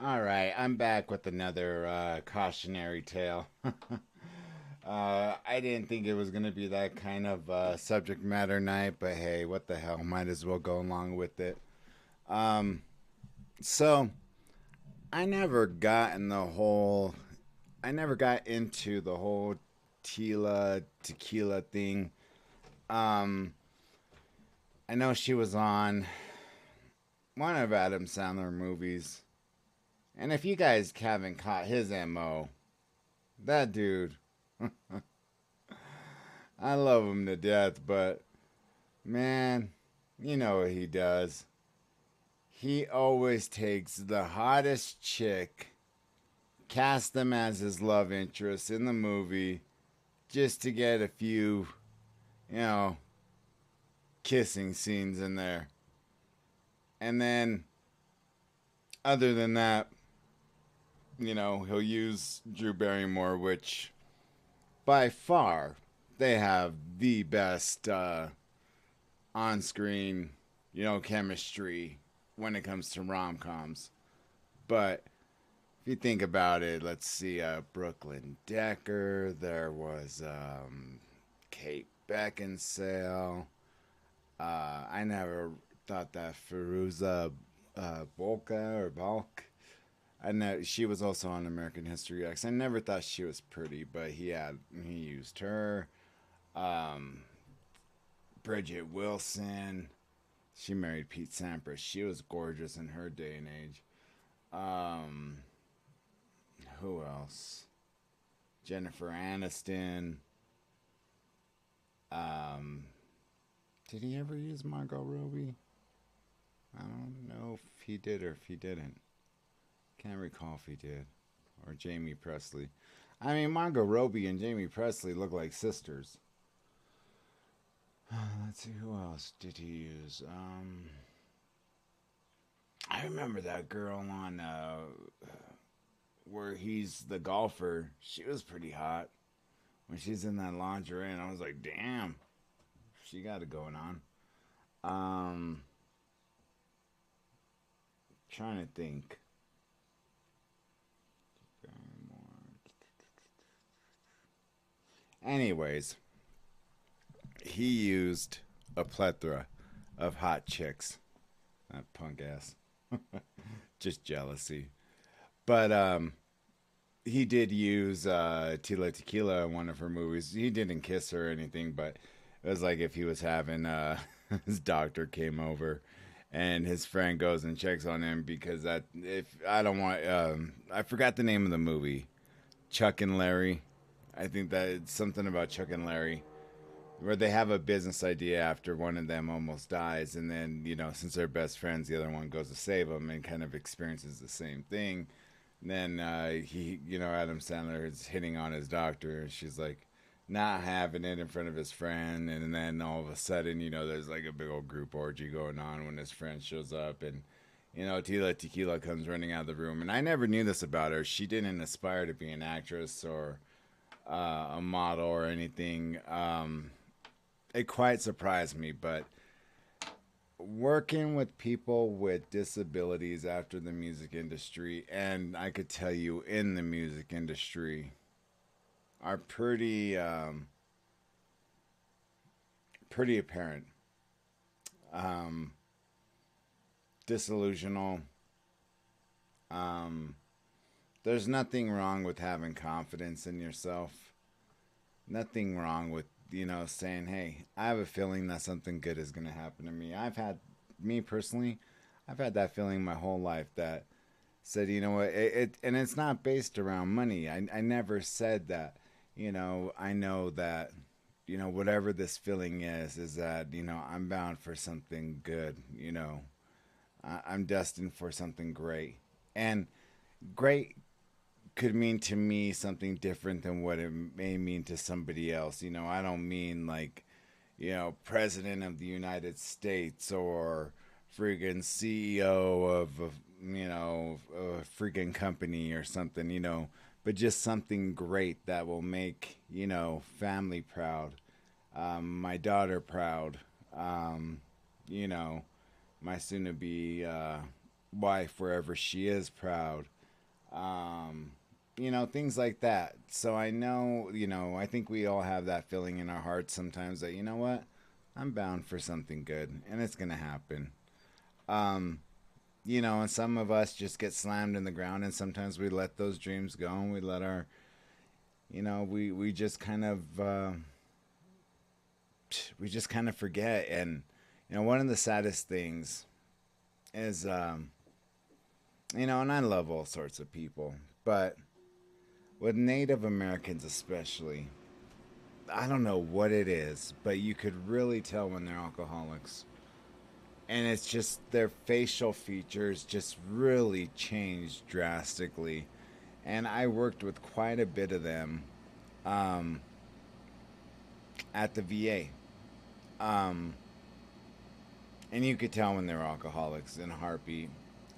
All right, I'm back with another cautionary tale. I didn't think it was going to be that kind of subject matter night, but hey, what the hell? Might as well go along with it. Um, so, I never got in the whole. I never got into the whole Tila Tequila thing. Um, I know she was on one of Adam Sandler movies. And if you guys haven't caught his MO, that dude, I love him to death, but man, you know what he does. He always takes the hottest chick, casts them as his love interest in the movie, just to get a few, you know, kissing scenes in there. And then, other than that, he'll use Drew Barrymore, which by far they have the best on screen, chemistry when it comes to rom coms. But if you think about it, let's see, Brooklyn Decker, there was Kate Beckinsale. I never thought that Firuza Bolka or Balk. I know she was also on American History X. I never thought she was pretty, but he used her. Um, Bridget Wilson. She married Pete Sampras. She was gorgeous in her day and age. Um, who else? Jennifer Aniston. Um, did he ever use Margot Robbie? I don't know if he did or if he didn't. Can't recall if he did. Or Jamie Presley. I mean, Margot Robbie and Jamie Presley look like sisters. Let's see, who else did he use? I remember that girl on where he's the golfer. She was pretty hot when she's in that lingerie, and I was like, damn, she got it going on. Um, Trying to think. Anyways, he used a plethora of hot chicks. That punk ass. Just jealousy. But he did use Tila Tequila in one of her movies. He didn't kiss her or anything, but it was like if he was having his doctor came over and his friend goes and checks on him because that if I don't want I forgot the name of the movie. Chuck and Larry. I think that it's something about Chuck and Larry where they have a business idea after one of them almost dies, and then since they're best friends, the other one goes to save them and kind of experiences the same thing. And then Adam Sandler is hitting on his doctor, and she's like not having it in front of his friend, and then all of a sudden, there's like a big old group orgy going on when his friend shows up, and Tila Tequila comes running out of the room, and I never knew this about her. She didn't aspire to be an actress or a model or anything. It quite surprised me, but working with people with disabilities after the music industry, and I could tell you in the music industry, are pretty apparent. Um, Disillusional. Um, there's nothing wrong with having confidence in yourself. Nothing wrong with saying, hey, I have a feeling that something good is going to happen to me. Me personally, I've had that feeling my whole life that said, and it's not based around money. I never said that, I know that, whatever this feeling is that, I'm bound for something good, I'm destined for something great. And great could mean to me something different than what it may mean to somebody else. I don't mean like, president of the United States or friggin' CEO of a freaking company or something, but just something great that will make, family proud, my daughter proud, um, you know, my soon to be wife, wherever she is, proud. um, things like that. So I know, I think we all have that feeling in our hearts sometimes that, you know what, I'm bound for something good and it's going to happen. Um, and some of us just get slammed in the ground, and sometimes we let those dreams go and we let our, we just kind of, we just kind of forget. And, one of the saddest things is, and I love all sorts of people, but with Native Americans especially, I don't know what it is, but you could really tell when they're alcoholics. And it's just their facial features just really changed drastically. And I worked with quite a bit of them um, at the VA. Um, and you could tell when they were alcoholics in a heartbeat.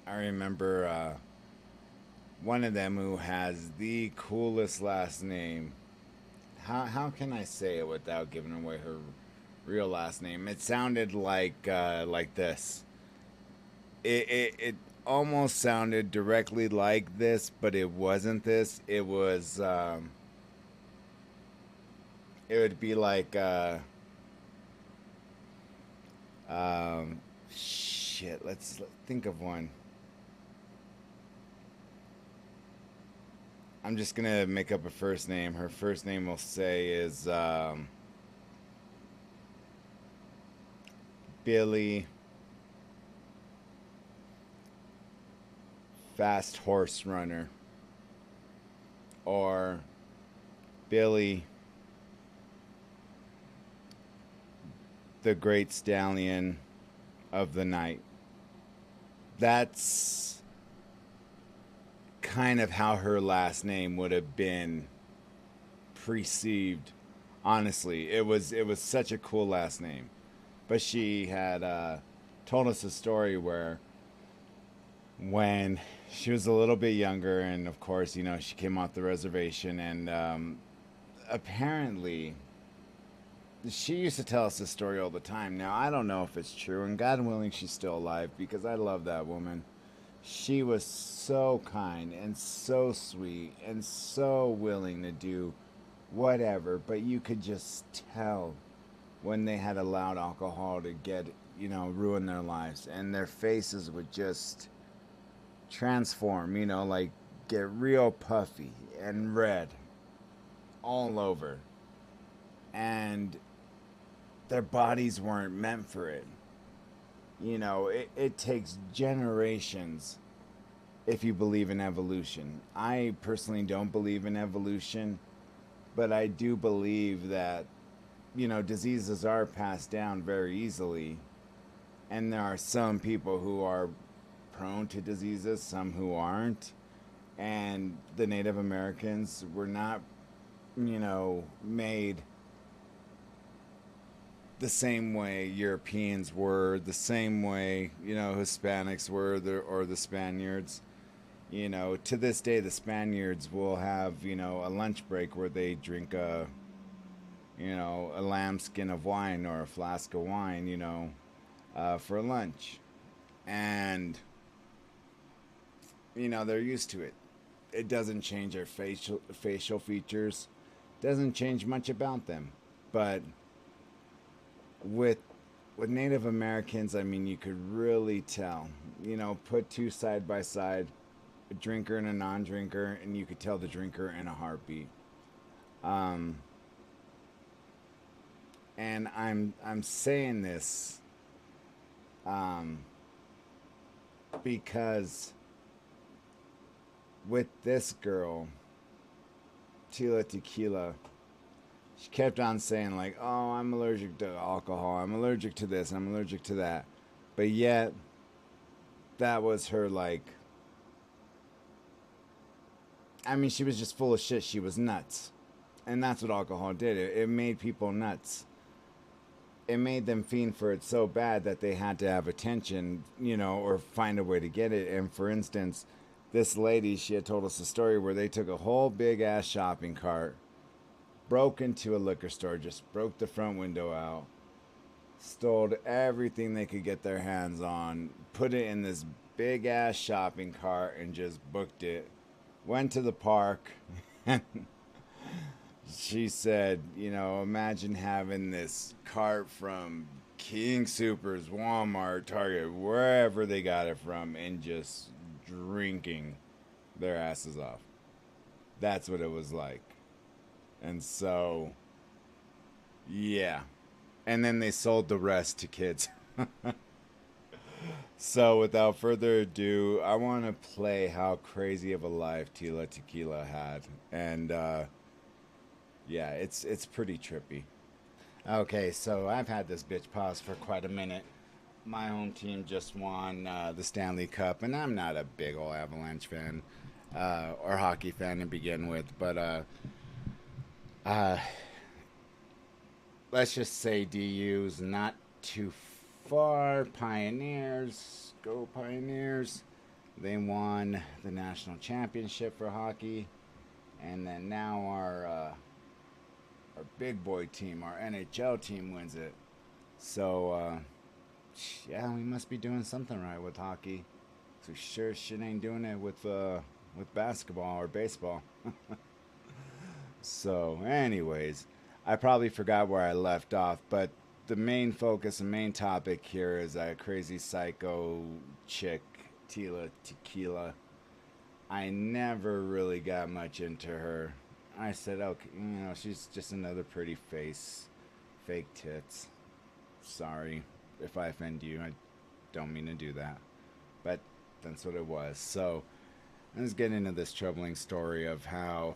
I remember one of them who has the coolest last name. How can I say it without giving away her real last name? It sounded like this. It almost sounded directly like this, but it wasn't this. It would be like shit. Let's think of one. I'm just gonna make up a first name. Her first name we'll say is Billy Fast Horse Runner, or Billy the Great Stallion of the Night. That's kind of how her last name would have been perceived. Honestly, it was such a cool last name. But she had told us a story where when she was a little bit younger, and of course, she came off the reservation, and apparently she used to tell us this story all the time. Now, I don't know if it's true, and God willing, she's still alive because I love that woman. She was so kind and so sweet and so willing to do whatever, but you could just tell when they had allowed alcohol to get, ruin their lives, and their faces would just transform, like get real puffy and red all over. And their bodies weren't meant for it. It takes generations if you believe in evolution. I personally don't believe in evolution, but I do believe that, diseases are passed down very easily. And there are some people who are prone to diseases, some who aren't. And the Native Americans were not, made the same way Europeans were, the same way, Hispanics were, or the Spaniards. To this day, the Spaniards will have, a lunch break where they drink a lambskin of wine or a flask of wine, for lunch. And, they're used to it. It doesn't change their facial features, doesn't change much about them. But with Native Americans, I mean, you could really tell. Put two side by side, a drinker and a non-drinker, and you could tell the drinker in a heartbeat. Um, and I'm saying this um, because with this girl, Tila Tequila, she kept on saying like, "Oh, I'm allergic to alcohol. I'm allergic to this. I'm allergic to that," but yet that was her like. I mean, she was just full of shit. She was nuts, and that's what alcohol did. It made people nuts. It made them fiend for it so bad that they had to have attention, or find a way to get it. And for instance, this lady, she had told us a story where they took a whole big ass shopping cart, broke into a liquor store, just broke the front window out, stole everything they could get their hands on, put it in this big ass shopping cart, and just booked it. went to the park, and she said, you know, imagine having this cart from King Supers, Walmart, Target, wherever they got it from, and just drinking their asses off. That's what it was like. And so, yeah. And then they sold the rest to kids. So without further ado, I want to play how crazy of a life Tila Tequila had. And yeah, it's pretty trippy. Okay, so I've had this bitch pause for quite a minute. My home team just won the Stanley Cup, and I'm not a big old Avalanche fan or hockey fan to begin with, but let's just say DU's not too far. Pioneers, go Pioneers. They won the national championship for hockey, and then now our big boy team, our NHL team, wins it. So yeah, we must be doing something right with hockey. So sure shit ain't doing it with basketball or baseball. So anyways, I probably forgot where I left off, but the main focus and main topic here is a crazy psycho chick, Tila Tequila. I never really got much into her. I said, okay, you know, she's just another pretty face, fake tits. Sorry if I offend you. I don't mean to do that. But that's what it was. So let's get into this troubling story of how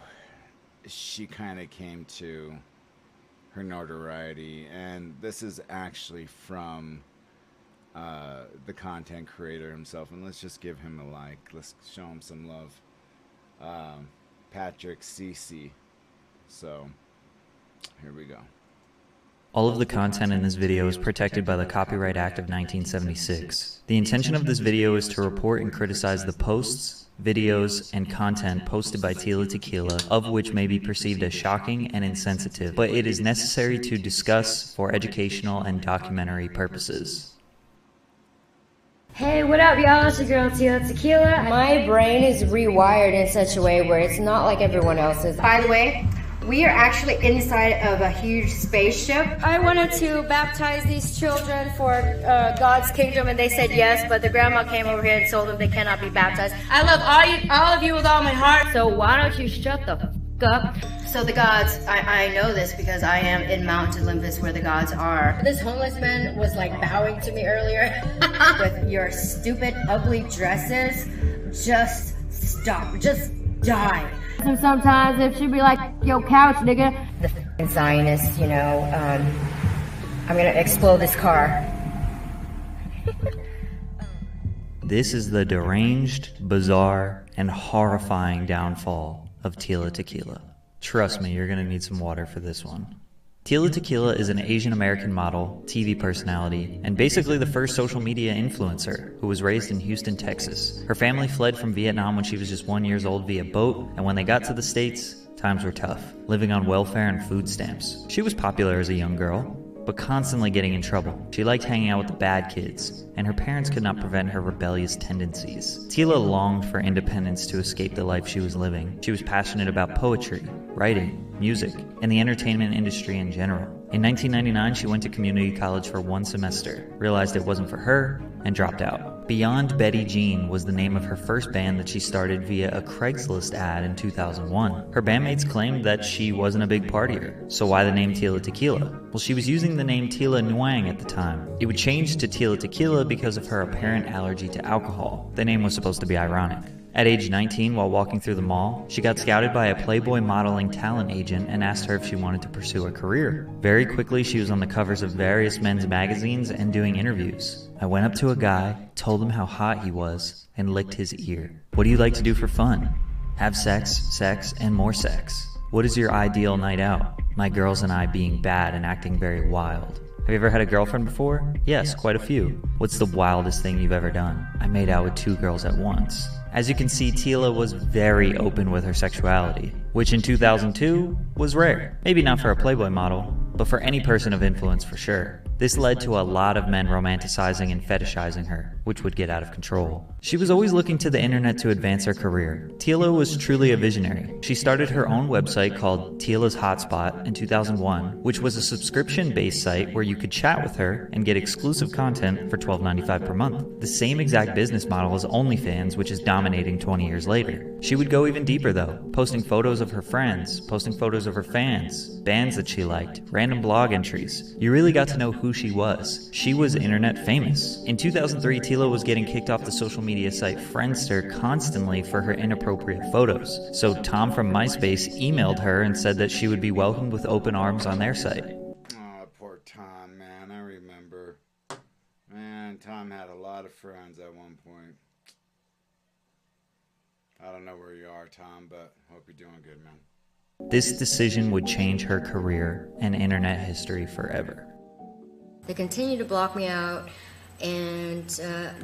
she kind of came to her notoriety. And this is actually from the content creator himself. And let's just give him a like. Let's show him some love. Patrick CC. So here we go. All of the content in this video is protected by the Copyright Act of 1976. The intention of this video is to report and criticize the posts, videos, and content posted by Tila Tequila, of which may be perceived as shocking and insensitive, but it is necessary to discuss for educational and documentary purposes. Hey, what up, y'all? It's your girl, Tila Tequila. My brain is rewired in such a way where it's not like everyone else's. By the way, we are actually inside of a huge spaceship. I wanted to baptize these children for God's kingdom, and they said yes, but the grandma came over here and told them they cannot be baptized. I love all of you with all my heart, so why don't you shut the f*** up? So the gods, I know this because I am in Mount Olympus where the gods are. This homeless man was like bowing to me earlier. With your stupid, ugly dresses, just stop, just die. And sometimes it should be like, yo, couch, nigga. The f***ing Zionists, you know, I'm gonna explode this car. This is the deranged, bizarre, and horrifying downfall of Tila Tequila. Trust me, you're gonna need some water for this one. Tila Tequila is an Asian American model, TV personality, and basically the first social media influencer who was raised in Houston, Texas. Her family fled from Vietnam when she was just 1 year old via boat, and when they got to the States, times were tough, living on welfare and food stamps. She was popular as a young girl, but constantly getting in trouble. She liked hanging out with the bad kids, and her parents could not prevent her rebellious tendencies. Tila longed for independence to escape the life she was living. She was passionate about poetry, writing, music, and the entertainment industry in general. In 1999, she went to community college for 1 semester, realized it wasn't for her, and dropped out. Beyond Betty Jean was the name of her first band that she started via a Craigslist ad in 2001. Her bandmates claimed that she wasn't a big partier, so why the name Tila Tequila? Well, she was using the name Tila Nguyen at the time. It would change to Tila Tequila because of her apparent allergy to alcohol. The name was supposed to be ironic. At age 19, while walking through the mall, she got scouted by a Playboy modeling talent agent and asked her if she wanted to pursue a career. Very quickly, she was on the covers of various men's magazines and doing interviews. I went up to a guy, told him how hot he was, and licked his ear. What do you like to do for fun? Have sex, and more sex. What is your ideal night out? My girls and I being bad and acting very wild. Have you ever had a girlfriend before? Yes, quite a few. What's the wildest thing you've ever done? I made out with 2 girls at once. As you can see, Tila was very open with her sexuality, which in 2002 was rare. Maybe not for a Playboy model, but for any person of influence for sure. This led to a lot of men romanticizing and fetishizing her, which would get out of control. She was always looking to the internet to advance her career. Tila was truly a visionary. She started her own website called Tila's Hotspot in 2001, which was a subscription-based site where you could chat with her and get exclusive content for $12.95 per month. The same exact business model as OnlyFans, which is dominating 20 years later. She would go even deeper though, posting photos of her friends, posting photos of her fans, bands that she liked, random blog entries. You really got to know who she was. She was internet famous. In 2003, Tila was getting kicked off the social media site Friendster constantly for her inappropriate photos. So Tom from Myspace emailed her and said that she would be welcomed with open arms on their site. Oh, poor Tom, man. I remember. Man, Tom had a lot of friends at one point. I don't know where you are, Tom, but hope you're doing good, man. This decision would change her career and internet history forever. They continue to block me out and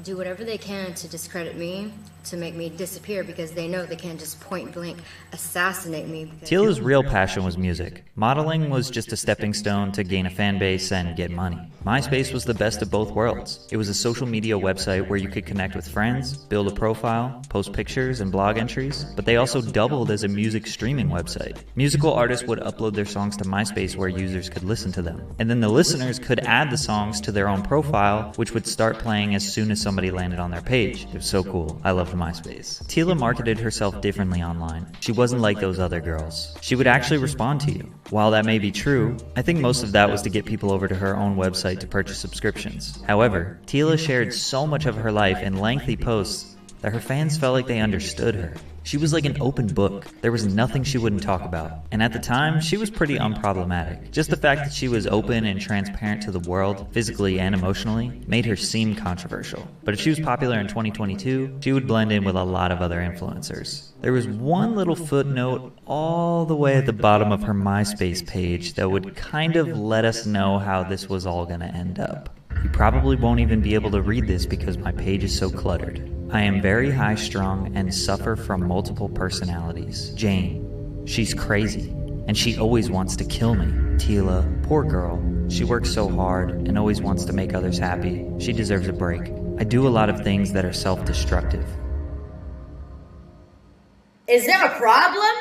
do whatever they can to discredit me, to make me disappear, because they know they can't just point blank assassinate me. Tila's real passion was music. Modeling was just a stepping stone to gain a fan base and get money. Myspace was the best of both worlds. It was a social media website where you could connect with friends, build a profile, post pictures and blog entries, but they also doubled as a music streaming website. Musical artists would upload their songs to Myspace where users could listen to them. And then the listeners could add the songs to their own profile, which would start playing as soon as somebody landed on their page. It was so cool. I loved Myspace. Tila marketed herself differently online. She wasn't like those other girls. She would actually respond to you. While that may be true, I think most of that was to get people over to her own website to purchase subscriptions. However, Tila shared so much of her life in lengthy posts that her fans felt like they understood her. She was like an open book. There was nothing she wouldn't talk about. And at the time, she was pretty unproblematic. Just the fact that she was open and transparent to the world, physically and emotionally, made her seem controversial. But if she was popular in 2022, she would blend in with a lot of other influencers. There was one little footnote all the way at the bottom of her MySpace page that would kind of let us know how this was all gonna end up. You probably won't even be able to read this because my page is so cluttered. I am very high-strung and suffer from multiple personalities. Jane, she's crazy, and she always wants to kill me. Tila, poor girl. She works so hard and always wants to make others happy. She deserves a break. I do a lot of things that are self-destructive. Is there a problem?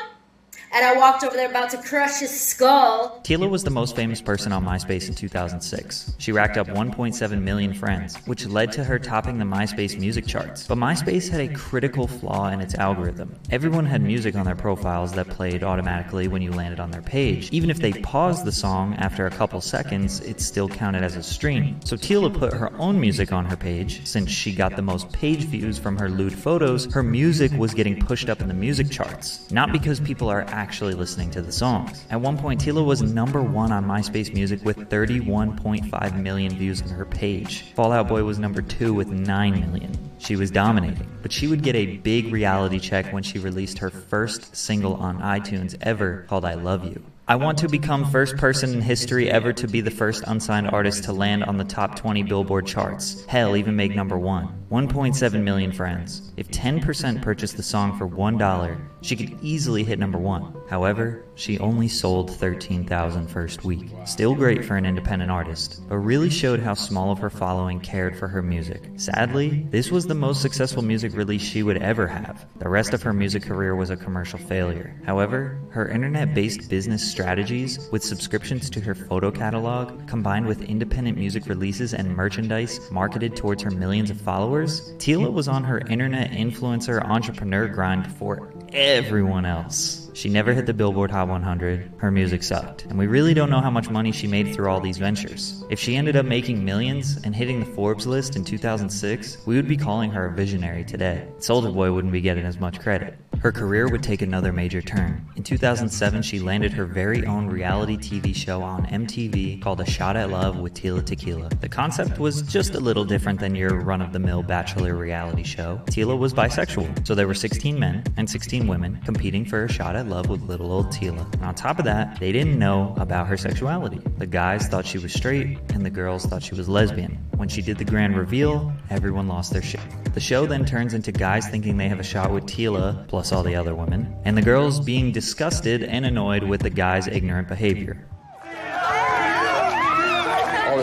And I walked over there about to crush his skull. Tila was the most famous person on MySpace in 2006. She racked up 1.7 million friends, which led to her topping the MySpace music charts. But MySpace had a critical flaw in its algorithm. Everyone had music on their profiles that played automatically when you landed on their page. Even if they paused the song after a couple seconds, it still counted as a stream. So Tila put her own music on her page. Since she got the most page views from her lewd photos, her music was getting pushed up in the music charts. Not because people are actually listening to the songs. At one point, Tila was #1 on MySpace Music with 31.5 million views on her page. Fall Out Boy was #2 with 9 million. She was dominating, but she would get a big reality check when she released her first single on iTunes ever called I Love You. I want to become first person in history ever to be the first unsigned artist to land on the top 20 Billboard charts. Hell, even make #1. 1.7 million friends. If 10% purchased the song for $1, she could easily hit #1. However, she only sold 13,000 first week. Still great for an independent artist, but really showed how small of her following cared for her music. Sadly, this was the most successful music release she would ever have. The rest of her music career was a commercial failure. However, her internet-based business strategies, with subscriptions to her photo catalog, combined with independent music releases and merchandise marketed towards her millions of followers, Tila was on her internet influencer entrepreneur grind before everyone else. She never hit the Billboard Hot 100, her music sucked, and we really don't know how much money she made through all these ventures. If she ended up making millions and hitting the Forbes list in 2006, we would be calling her a visionary today. Soulja Boy wouldn't be getting as much credit. Her career would take another major turn. In 2007, she landed her very own reality TV show on MTV called A Shot at Love with Tila Tequila. The concept was just a little different than your run-of-the-mill bachelor reality show. Tila was bisexual, so there were 16 men and 16 women competing for a shot at love with little old Tila. And on top of that, they didn't know about her sexuality. The guys thought she was straight, and the girls thought she was lesbian. When she did the grand reveal, everyone lost their shit. The show then turns into guys thinking they have a shot with Tila, plus all the other women, and the girls being disgusted and annoyed with the guys' ignorant behavior.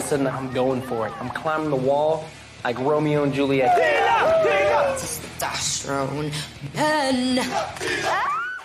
of a sudden I'm going for it. I'm climbing the wall like Romeo and Juliet. Testosterone men.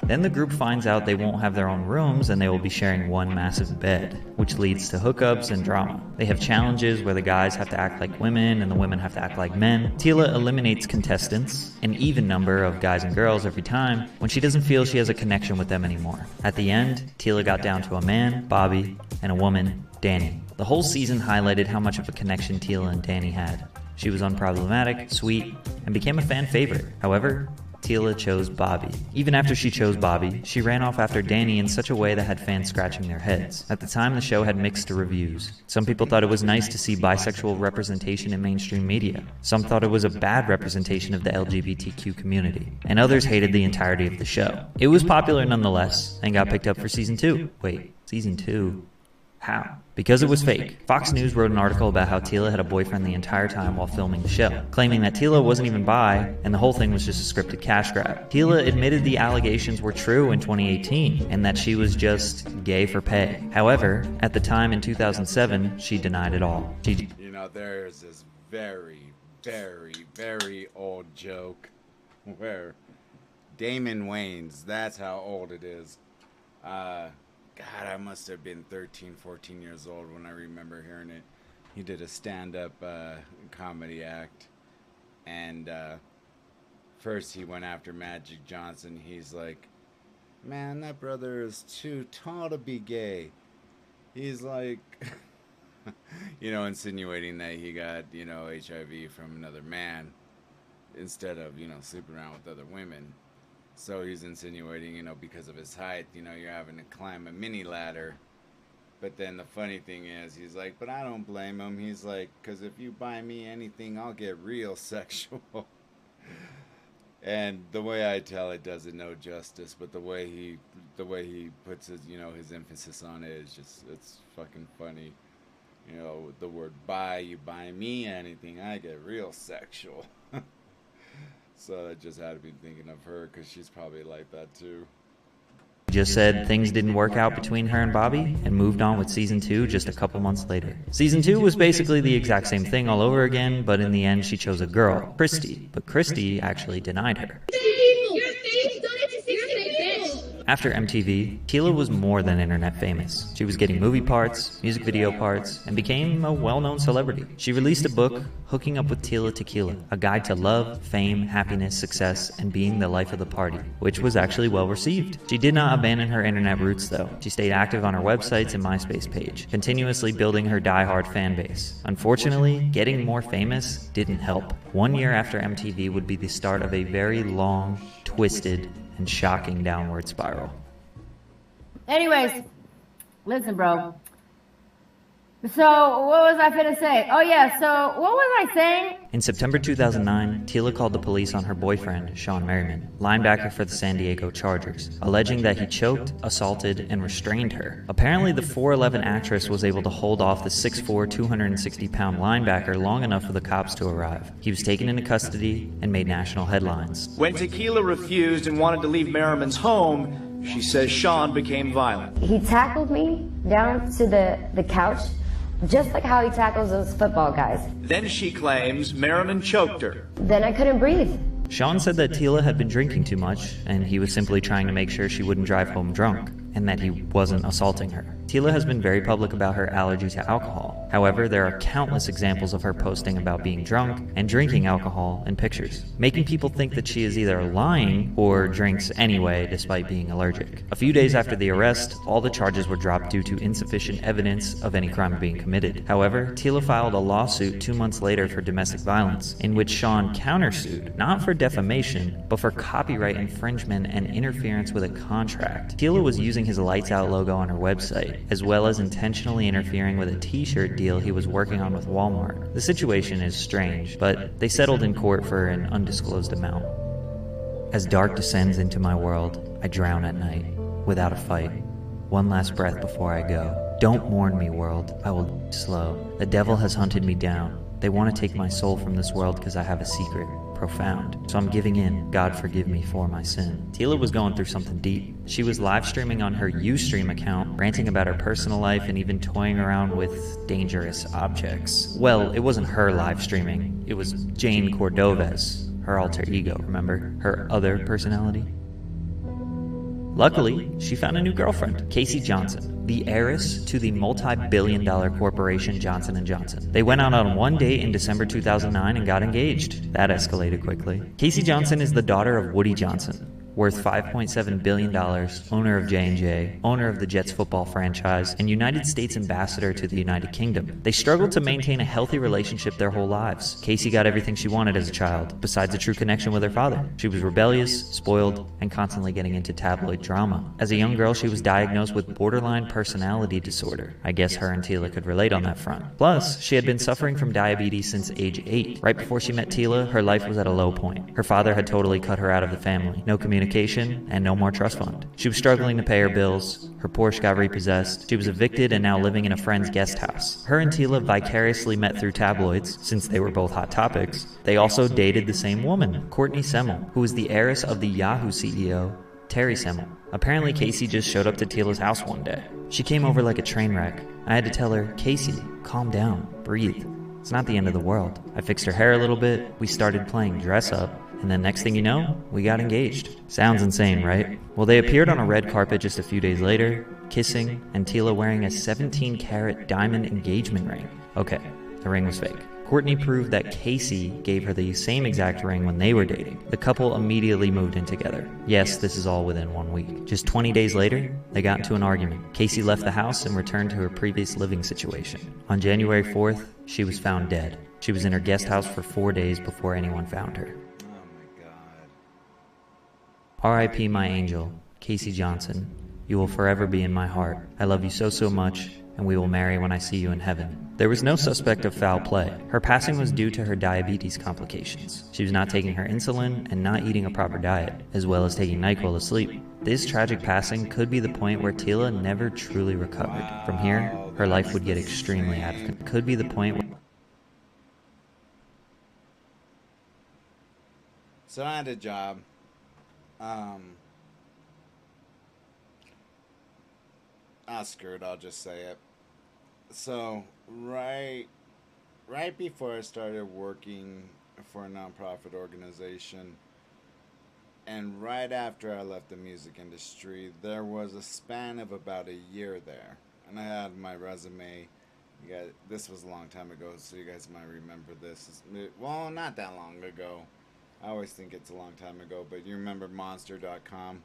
Then the group finds out they won't have their own rooms and they will be sharing one massive bed, which leads to hookups and drama. They have challenges where the guys have to act like women and the women have to act like men. Tila eliminates contestants, an even number of guys and girls every time, when she doesn't feel she has a connection with them anymore. At the end, Tila got down to a man, Bobby, and a woman, Danny. The whole season highlighted how much of a connection Tila and Danny had. She was unproblematic, sweet, and became a fan favorite. However, Tila chose Bobby. Even after she chose Bobby, she ran off after Danny in such a way that had fans scratching their heads. At the time, the show had mixed reviews. Some people thought it was nice to see bisexual representation in mainstream media. Some thought it was a bad representation of the LGBTQ community. And others hated the entirety of the show. It was popular nonetheless, and got picked up for season 2. Wait, season 2? How? Because it was fake. Fox News wrote an article about how Tila had a boyfriend the entire time while filming the show, claiming that Tila wasn't even bi and the whole thing was just a scripted cash grab. Tila admitted the allegations were true in 2018 and that she was just gay for pay. However, at the time in 2007, she denied it all. You know, there's this very, very, very old joke where Damon Wayans, that's how old it is. God, I must have been 13, 14 years old when I remember hearing it. He did a stand-up comedy act. And first he went after Magic Johnson. He's like, man, that brother is too tall to be gay. He's like, you know, insinuating that he got, you know, HIV from another man instead of, you know, sleeping around with other women. So he's insinuating, you know, because of his height, you know, you're having to climb a mini ladder. But then the funny thing is, he's like, but I don't blame him. He's like, because if you buy me anything, I'll get real sexual. And the way I tell it does it no justice, but the way he puts his, you know, his emphasis on it is just, it's fucking funny. You know, the word buy, you buy me anything, I get real sexual. So I just had to be thinking of her because she's probably like that too. Just said things didn't work out between her and Bobby and moved on with season 2 just a couple months later. Season 2 was basically the exact same thing all over again, but in the end she chose a girl, Christy, but Christy actually denied her. After MTV, Tila was more than internet famous. She was getting movie parts, music video parts, and became a well-known celebrity. She released a book, Hooking Up with Tila Tequila, a guide to love, fame, happiness, success, and being the life of the party, which was actually well received. She did not abandon her internet roots though. She stayed active on her websites and Myspace page, continuously building her die-hard fan base. Unfortunately, getting more famous didn't help. 1 year after MTV would be the start of a very long, twisted, and shocking downward spiral. Anyways, listen, bro. So, what was I finna say? Oh yeah, so what was I saying? In September 2009, Tila called the police on her boyfriend, Sean Merriman, linebacker for the San Diego Chargers, alleging that he choked, assaulted, and restrained her. Apparently, the 4'11" actress was able to hold off the 6'4", 260-pound linebacker long enough for the cops to arrive. He was taken into custody and made national headlines. When Tequila refused and wanted to leave Merriman's home, she says Sean became violent. He tackled me down to the couch, just like how he tackles those football guys. Then she claims Merriman choked her. Then I couldn't breathe. Sean said that Tila had been drinking too much, and he was simply trying to make sure she wouldn't drive home drunk, and that he wasn't assaulting her. Tila has been very public about her allergy to alcohol. However, there are countless examples of her posting about being drunk and drinking alcohol in pictures, making people think that she is either lying or drinks anyway despite being allergic. A few days after the arrest, all the charges were dropped due to insufficient evidence of any crime being committed. However, Tila filed a lawsuit 2 months later for domestic violence, in which Sean countersued, not for defamation, but for copyright infringement and interference with a contract. Tila was using his Lights Out logo on her website, as well as intentionally interfering with a t-shirt deal he was working on with Walmart. The situation is strange, but they settled in court for an undisclosed amount. As dark descends into my world, I drown at night, without a fight. One last breath before I go. Don't mourn me, world. I will slow. The devil has hunted me down. They want to take my soul from this world because I have a secret. profound. So I'm giving in. God forgive me for my sin. Tila was going through something deep. She was live streaming on her Ustream account, ranting about her personal life and even toying around with dangerous objects. Well, it wasn't her live streaming. It was Jane Cordova's, her alter ego, remember? Her other personality. Luckily, she found a new girlfriend, Casey Johnson, the heiress to the multi-billion-dollar corporation Johnson & Johnson. They went out on one date in December 2009 and got engaged. That escalated quickly. Casey Johnson is the daughter of Woody Johnson, worth $5.7 billion, owner of J&J, owner of the Jets football franchise, and United States ambassador to the United Kingdom. They struggled to maintain a healthy relationship their whole lives. Casey got everything she wanted as a child, besides a true connection with her father. She was rebellious, spoiled, and constantly getting into tabloid drama. As a young girl, she was diagnosed with borderline personality disorder. I guess her and Tila could relate on that front. Plus, she had been suffering from diabetes since age 8. Right before she met Tila, her life was at a low point. Her father had totally cut her out of the family. No communication, and no more trust fund. She was struggling to pay her bills. Her Porsche got repossessed. She was evicted and now living in a friend's guest house. Her and Tila vicariously met through tabloids, since they were both hot topics. They also dated the same woman, Courtney Semmel, who was the heiress of the Yahoo CEO, Terry Semmel. Apparently, Casey just showed up to Tila's house one day. She came over like a train wreck. I had to tell her, Casey, calm down, breathe. It's not the end of the world. I fixed her hair a little bit, we started playing dress up, and then next thing you know, we got engaged. Sounds insane, right? Well, they appeared on a red carpet just a few days later, kissing, and Tila wearing a 17-carat diamond engagement ring. Okay, the ring was fake. Courtney proved that Casey gave her the same exact ring when they were dating. The couple immediately moved in together. Yes, this is all within 1 week. Just 20 days later, they got into an argument. Casey left the house and returned to her previous living situation. On January 4th, she was found dead. She was in her guest house for 4 days before anyone found her. R.I.P. my angel, Casey Johnson. You will forever be in my heart. I love you so, so much, and we will marry when I see you in heaven. There was no suspect of foul play. Her passing was due to her diabetes complications. She was not taking her insulin and not eating a proper diet, as well as taking NyQuil to sleep. This tragic passing could be the point where Tila never truly recovered. From here, her life would get extremely out of control. Could be the point where... So I had a job. Screw it, I'll just say it. So right before I started working for a nonprofit organization, and right after I left the music industry, there was a span of about a year there, and I had my resume. This was a long time ago, so you guys might remember this. Well, not that long ago. I always think it's a long time ago, but you remember Monster.com?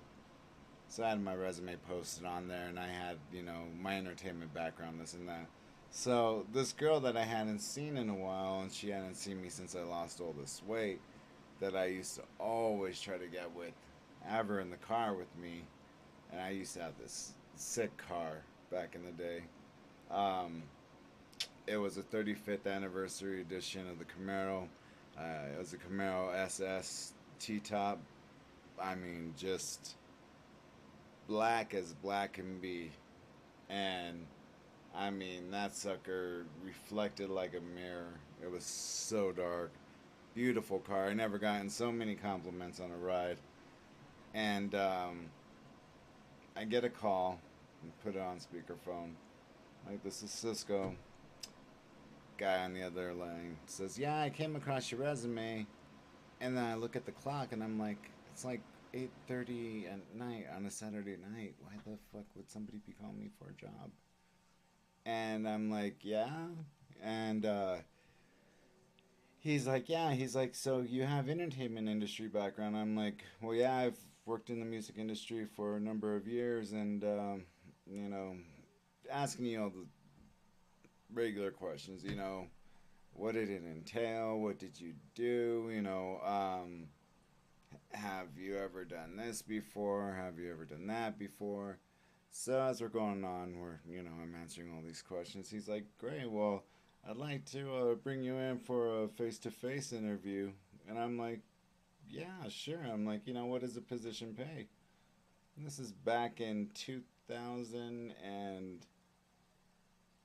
So I had my resume posted on there, and I had, my entertainment background, this and that. So this girl that I hadn't seen in a while, and she hadn't seen me since I lost all this weight, that I used to always try to get with, have her in the car with me, and I used to have this sick car back in the day. It was a 35th anniversary edition of the Camaro. It was a Camaro SS T-top. I mean, just black as black can be. And, I mean, that sucker reflected like a mirror. It was so dark. Beautiful car. I never gotten so many compliments on a ride. And I get a call and put it on speakerphone. Like, this is Cisco. Guy on the other line says, yeah, I came across your resume. And then I look at the clock and I'm like, it's like 8:30 at night on a Saturday night. Why the fuck would somebody be calling me for a job? And I'm like, yeah. And he's like, yeah. He's like, so you have entertainment industry background? I'm like, well, yeah, I've worked in the music industry for a number of years, and asking all the regular questions, what did it entail? What did you do? Have you ever done this before? Have you ever done that before? So as we're going on, I'm answering all these questions. He's like, great, well, I'd like to bring you in for a face-to-face interview. And I'm like, yeah, sure. I'm like, what does the position pay? And this is back in 2000 and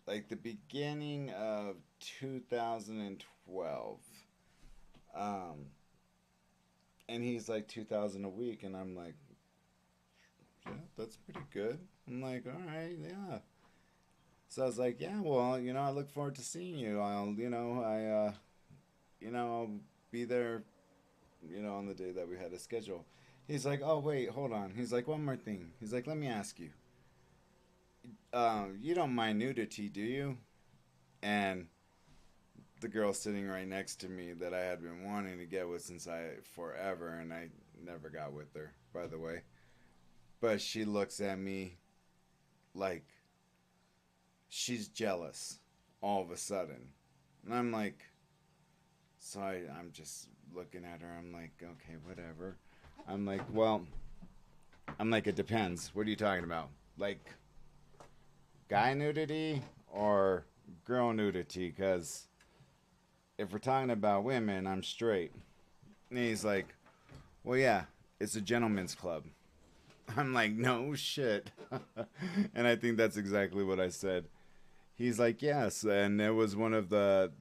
like the beginning of 2012. And he's like 2,000 a week, and I'm like, yeah, that's pretty good. I'm like, all right, yeah. So I was like, yeah, well, I look forward to seeing you. I'll be there, on the day that we had a schedule. He's like, oh, wait, hold on. He's like, one more thing. He's like, let me ask you. You don't mind nudity, do you? And the girl sitting right next to me that I had been wanting to get with since forever, and I never got with her, by the way. But she looks at me like she's jealous all of a sudden. And I'm like, I'm just looking at her. I'm like, okay, whatever. I'm like, it depends. What are you talking about? Like, guy nudity or girl nudity? Because if we're talking about women, I'm straight. And he's like, well, yeah, it's a gentleman's club. I'm like, no shit. And I think that's exactly what I said. He's like, yes, and it was one of the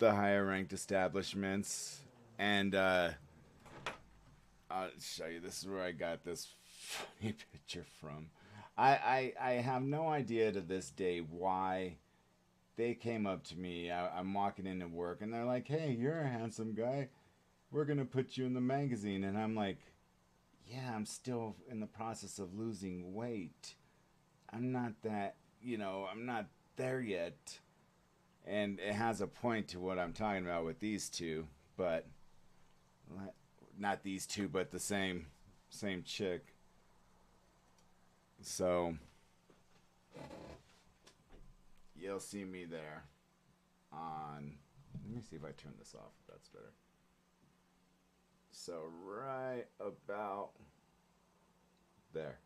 higher ranked establishments, and I'll show you. This is where I got this funny picture from. I have no idea to this day why they came up to me. I'm walking into work, and they're like, hey, you're a handsome guy. We're going to put you in the magazine. And I'm like, yeah, I'm still in the process of losing weight. I'm not I'm not there yet. And it has a point to what I'm talking about with these two, but not these two, but the same chick. So you'll see me there on, let me see if I turn this off, if that's better. So right about there.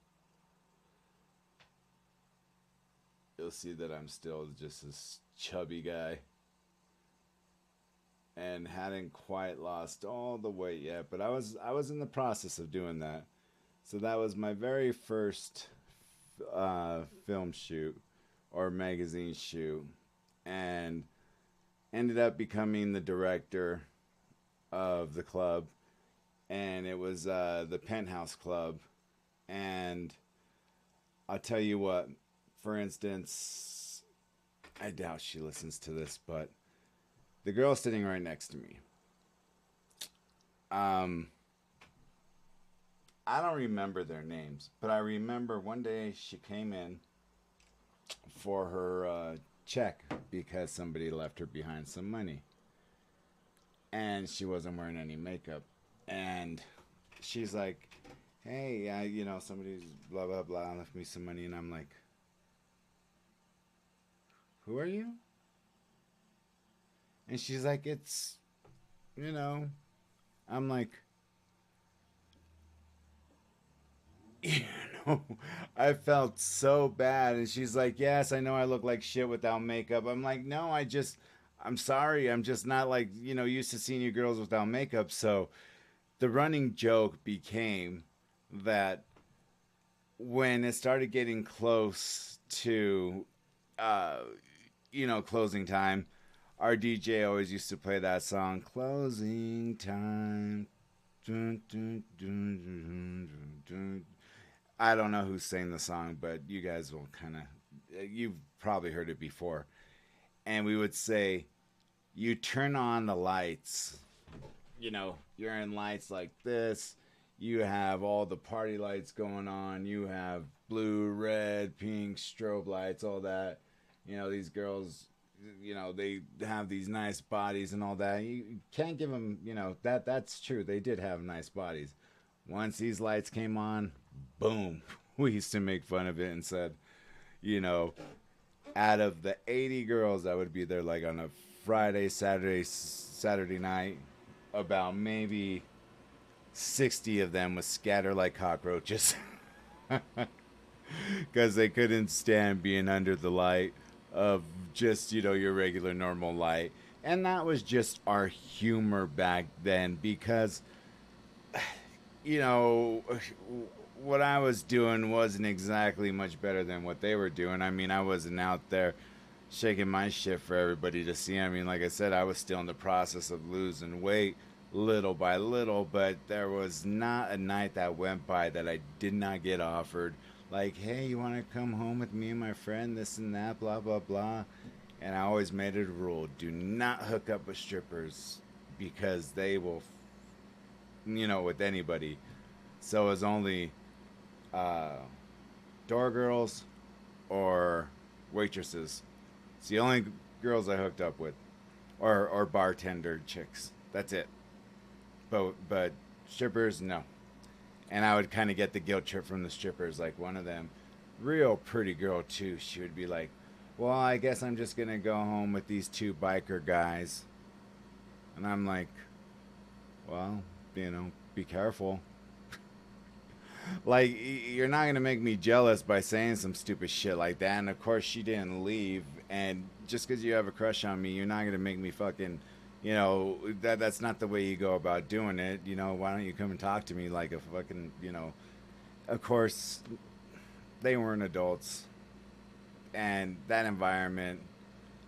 You'll see that I'm still just this chubby guy and hadn't quite lost all the weight yet, but I was in the process of doing that. So that was my very first film shoot or magazine shoot, and ended up becoming the director of the club, and it was the Penthouse Club. And I'll tell you what, for instance, I doubt she listens to this, but the girl sitting right next to me, I don't remember their names, but I remember one day she came in for her check because somebody left her behind some money, and she wasn't wearing any makeup, and she's like, hey, somebody's blah blah blah left me some money, and I'm like, who are you? And she's like, it's, I'm like, I felt so bad. And she's like, yes, I know I look like shit without makeup. I'm like, no, I'm sorry. I'm just not like, used to seeing you girls without makeup. So the running joke became that when it started getting close to, closing time, our DJ always used to play that song, Closing Time. Dun, dun, dun, dun, dun, dun. I don't know who sang the song, but you guys will you've probably heard it before. And we would say, you turn on the lights, you're in lights like this. You have all the party lights going on. You have blue, red, pink, strobe lights, all that. These girls, they have these nice bodies and all that. You can't give them, that's true. They did have nice bodies. Once these lights came on, boom. We used to make fun of it and said, out of the 80 girls that would be there, like on a Friday, Saturday night, about maybe 60 of them would scatter like cockroaches. Because they couldn't stand being under the light of just, your regular normal light. And that was just our humor back then, because, what I was doing wasn't exactly much better than what they were doing. I mean, I wasn't out there shaking my shit for everybody to see. I mean, like I said, I was still in the process of losing weight, little by little, but there was not a night that went by that I did not get offered, like, hey, you want to come home with me and my friend, this and that, blah, blah, blah. And I always made it a rule, do not hook up with strippers because they will, with anybody. So it was only door girls or waitresses. It's the only girls I hooked up with, or bartender chicks. That's it. But strippers, no. And I would kind of get the guilt trip from the strippers. Like one of them, real pretty girl too. She would be like, well, I guess I'm just gonna go home with these two biker guys. And I'm like, well, be careful. Like, you're not gonna make me jealous by saying some stupid shit like that. And of course she didn't leave. And just because you have a crush on me, you're not gonna make me fucking, that's not the way you go about doing it. Why don't you come and talk to me like a fucking, of course they weren't adults. And that environment,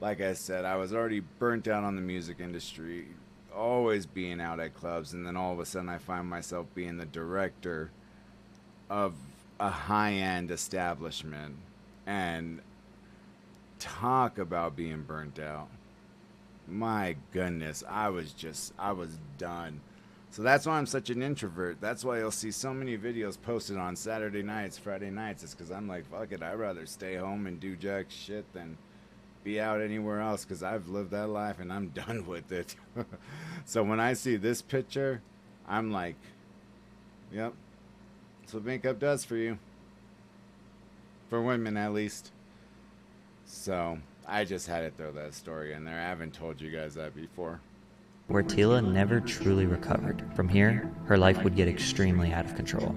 like I said, I was already burnt out on the music industry, always being out at clubs. And then all of a sudden I find myself being the director of a high-end establishment. And talk about being burnt out. My goodness, I was done. So that's why I'm such an introvert. That's why you'll see so many videos posted on Saturday nights, Friday nights. It's because I'm like, fuck it, I'd rather stay home and do jack shit than be out anywhere else, because I've lived that life and I'm done with it. So when I see this picture, I'm like, yep, that's what makeup does for you. For women, at least. So I just had to throw that story in there. I haven't told you guys that before. Where Tila never truly recovered. From here, her life would get extremely out of control.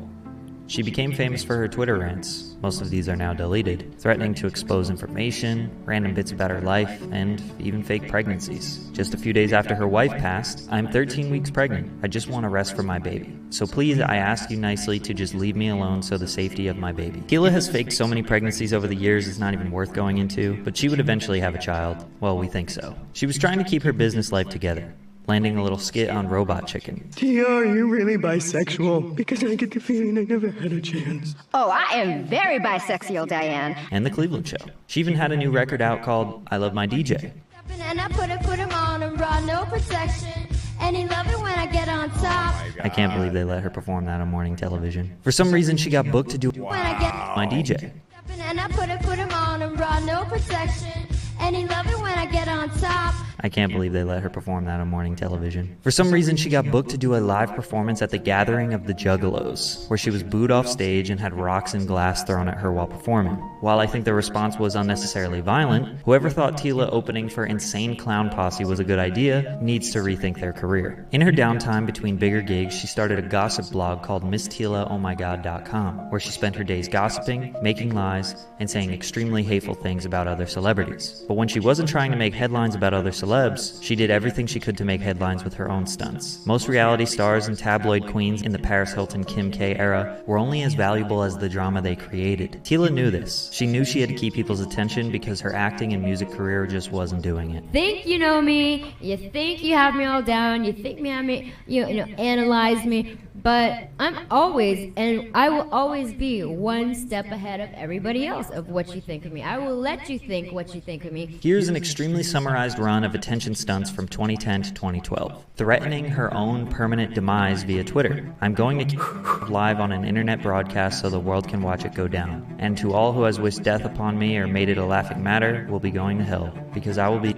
She became famous for her Twitter rants. Most of these are now deleted, threatening to expose information, random bits about her life, and even fake pregnancies. Just a few days after her wife passed, I'm 13 weeks pregnant. I just want to rest for my baby. So please, I ask you nicely to just leave me alone so the safety of my baby. Tila has faked so many pregnancies over the years it's not even worth going into, but she would eventually have a child. Well, we think so. She was trying to keep her business life together, landing a little skit on Robot Chicken. Tia, are you really bisexual? Because I get the feeling I never had a chance. Oh, I am very bisexual, Diane. And The Cleveland Show. She even had a new record out called I Love My DJ. And I put him on and brought no protection. And he love it when I get on top. I can't believe they let her perform that on morning television. For some reason, she got booked to do When I get My DJ. and I put him on and brought no protection. And he love it when I get on top. I can't believe they let her perform that on morning television. For some reason, she got booked to do a live performance at the Gathering of the Juggalos, where she was booed off stage and had rocks and glass thrown at her while performing. While I think the response was unnecessarily violent, whoever thought Tila opening for Insane Clown Posse was a good idea needs to rethink their career. In her downtime between bigger gigs, she started a gossip blog called MissTilaOhMyGod.com, where she spent her days gossiping, making lies, and saying extremely hateful things about other celebrities. But when she wasn't trying to make headlines about other celebs, she did everything she could to make headlines with her own stunts. Most reality stars and tabloid queens in the Paris Hilton Kim K era were only as valuable as the drama they created. Tila knew this. She knew she had to keep people's attention because her acting and music career just wasn't doing it. Think you know me, you think you have me all down, you think you analyze me, but I'm always, and I will always be one step ahead of everybody else of what you think of me. I will let you think what you think of me. Here's an extremely summarized run of attention stunts from 2010 to 2012, threatening her own permanent demise via Twitter. I'm going to keep live on an internet broadcast so the world can watch it go down. And to all who has wished death upon me or made it a laughing matter will be going to hell, because I will be...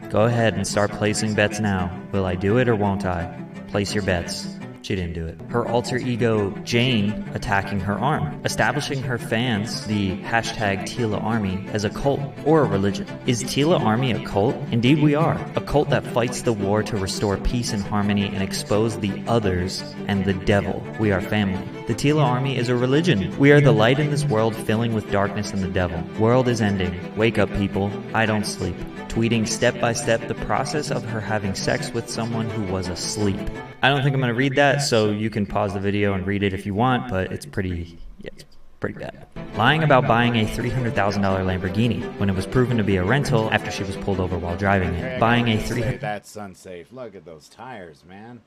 Go ahead and start placing bets now. Will I do it or won't I? Place your bets. She didn't do it. Her alter ego, Jane, attacking her arm, establishing her fans, the hashtag Tila Army, as a cult or a religion. Is Tila Army a cult? Indeed we are. A cult that fights the war to restore peace and harmony and expose the others and the devil. We are family. The Tila Army is a religion. We are the light in this world filling with darkness and the devil. World is ending. Wake up, people. I don't sleep. Tweeting step by step the process of her having sex with someone who was asleep. I don't think I'm going to read that, so you can pause the video and read it if you want, but it's pretty bad. lying about buying a $300,000 Lamborghini when it was proven to be a rental after she was pulled over while driving it, buying a That's unsafe. Look at those tires, man.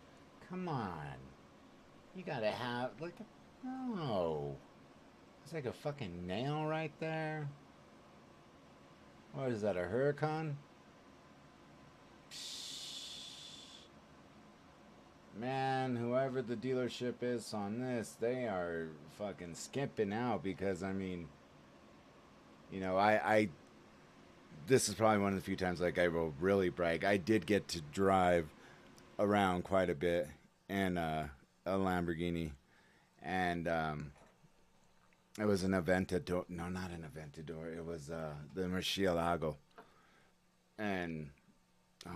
Come on. You gotta have, like, no. It's like a fucking nail right there. What is that, a Huracan? Man, whoever the dealership is on this, they are fucking skipping out because, I mean, you know, this is probably one of the few times, like, I will really brag. I did get to drive around quite a bit in a Lamborghini, and it was an Aventador. No, not an Aventador. It was the Murcielago, and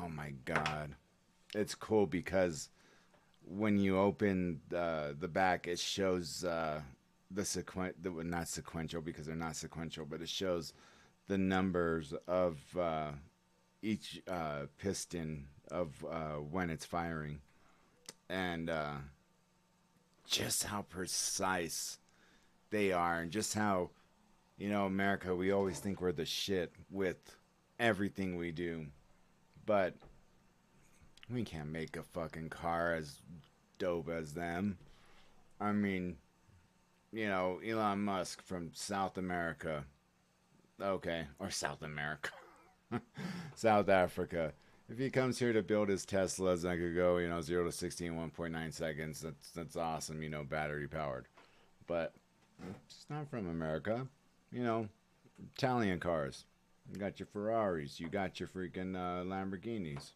oh my god, it's cool because when you open the back, it shows not sequential because they're not sequential, but it shows the numbers of each piston of when it's firing, and just how precise they are, and just how, you know, America, we always think we're the shit with everything we do, but we can't make a fucking car as dope as them. I mean, you know, Elon Musk from South America. Okay, or South America. South Africa. If he comes here to build his Teslas and I could go, you know, 0 to 60 in 1.9 seconds, that's awesome, you know, battery powered. But it's not from America. You know, Italian cars. You got your Ferraris. You got your freaking Lamborghinis.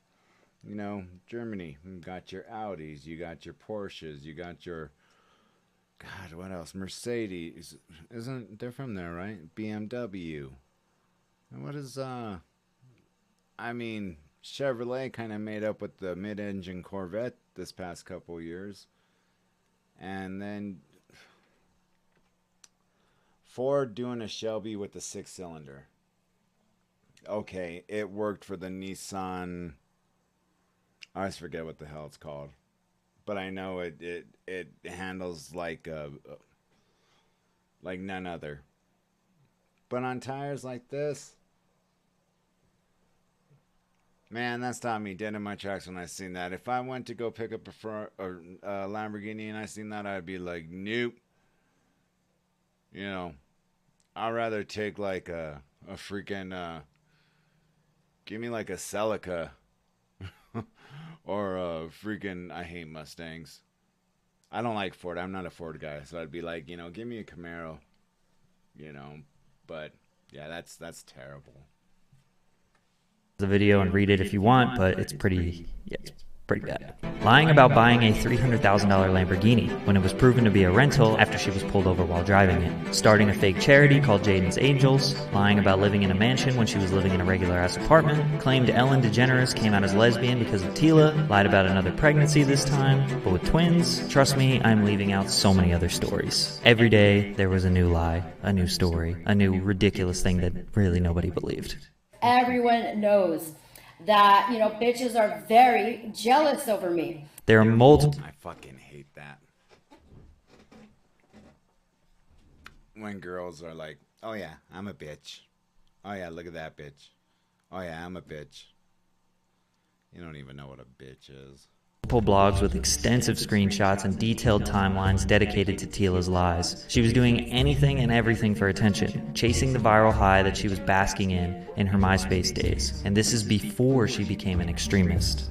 You know, Germany. You got your Audis. You got your Porsches. You got your... God, what else? Mercedes. Isn't... They're from there, right? BMW. And what is... I mean, Chevrolet kind of made up with the mid-engine Corvette this past couple years. And then... Ford doing a Shelby with the 6-cylinder. Okay, it worked for the Nissan... I always forget what the hell it's called. But I know it handles like none other. But on tires like this... Man, that stopped me dead in my tracks when I seen that. If I went to go pick up a Lamborghini and I seen that, I'd be like, nope. You know, I'd rather take like a freaking, give me like a Celica or a freaking, I hate Mustangs. I don't like Ford. I'm not a Ford guy. So I'd be like, you know, give me a Camaro, you know, but yeah, that's terrible. The video and read it if you want, but it's pretty bad. Lying about buying a $300,000 Lamborghini when it was proven to be a rental after she was pulled over while driving it. Starting a fake charity called Jaden's Angels. Lying about living in a mansion when she was living in a regular-ass apartment. Claimed Ellen DeGeneres came out as lesbian because of Tila. Lied about another pregnancy this time, but with twins. Trust me, I'm leaving out so many other stories. Every day, there was a new lie, a new story, a new ridiculous thing that really nobody believed. Everyone knows that, you know, bitches are very jealous over me. There are multiple... I fucking hate that. When girls are like, oh yeah, I'm a bitch. Oh yeah, look at that bitch. Oh yeah, I'm a bitch. You don't even know what a bitch is. Blogs with extensive screenshots and detailed timelines dedicated to Tila's lies. She was doing anything and everything for attention, chasing the viral high that she was basking in her Myspace days. And this is before she became an extremist.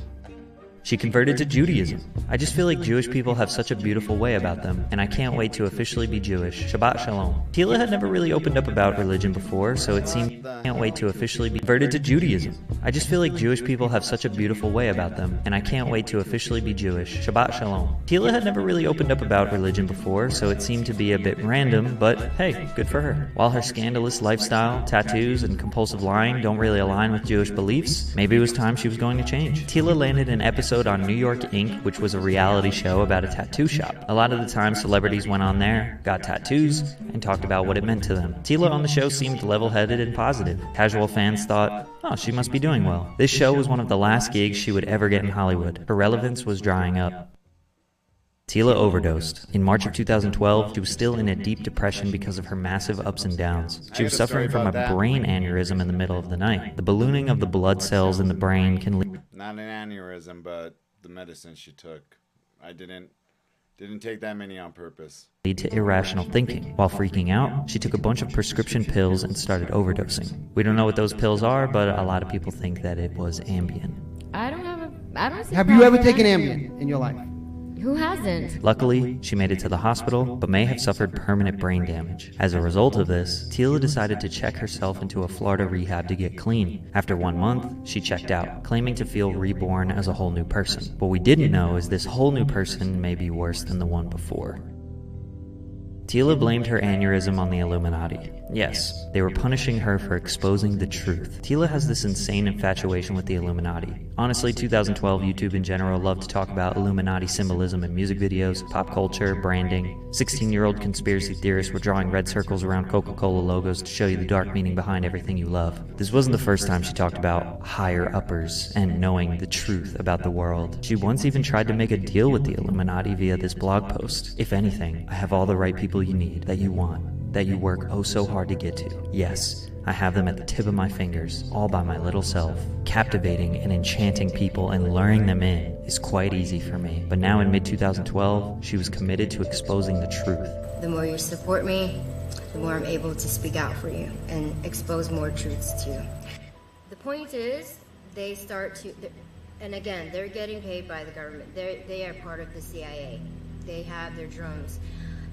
She converted to Judaism. I just feel like Jewish people have such a beautiful way about them, and I can't wait to officially be Jewish. Shabbat Shalom. Tila had never really opened up about religion before, so it seemed can't wait to officially be converted to Judaism. I just feel like Jewish people have such a beautiful way about them, and I can't wait to officially be Jewish. Shabbat Shalom. Tila had never really opened up about religion before, so it seemed to be a bit random, but hey, good for her. While her scandalous lifestyle, tattoos, and compulsive lying don't really align with Jewish beliefs, maybe it was time she was going to change. Tila landed an episode on New York Inc., which was a reality show about a tattoo shop. A lot of the time, celebrities went on there, got tattoos, and talked about what it meant to them. Tila on the show seemed level-headed and positive. Casual fans thought, oh, she must be doing well. This show was one of the last gigs she would ever get in Hollywood. Her relevance was drying up. Tila overdosed. In March of 2012, she was still in a deep depression because of her massive ups and downs. She was suffering from a brain aneurysm in the middle of the night. The ballooning of the blood cells in the brain can lead... Not an aneurysm, but the medicine she took. I didn't take that many on purpose. ...lead to irrational thinking. While freaking out, she took a bunch of prescription pills and started overdosing. We don't know what those pills are, but a lot of people think that it was Ambien. I don't see Have you ever taken Ambien in your life? Who hasn't? Luckily, she made it to the hospital, but may have suffered permanent brain damage. As a result of this, Tila decided to check herself into a Florida rehab to get clean. After 1 month, she checked out, claiming to feel reborn as a whole new person. What we didn't know is this whole new person may be worse than the one before. Tila blamed her aneurysm on the Illuminati. Yes, they were punishing her for exposing the truth. Tila has this insane infatuation with the Illuminati. Honestly, 2012 YouTube in general loved to talk about Illuminati symbolism in music videos, pop culture, branding. 16-year-old conspiracy theorists were drawing red circles around Coca-Cola logos to show you the dark meaning behind everything you love. This wasn't the first time she talked about higher-uppers and knowing the truth about the world. She once even tried to make a deal with the Illuminati via this blog post. If anything, I have all the right people you need, that you want, that you work oh so hard to get to. Yes, I have them at the tip of my fingers, all by my little self. Captivating and enchanting people and luring them in is quite easy for me. But now in mid-2012, she was committed to exposing the truth. The more you support me, the more I'm able to speak out for you and expose more truths to you. The point is, they start to, and again, they're getting paid by the government. They are part of the CIA. They have their drones.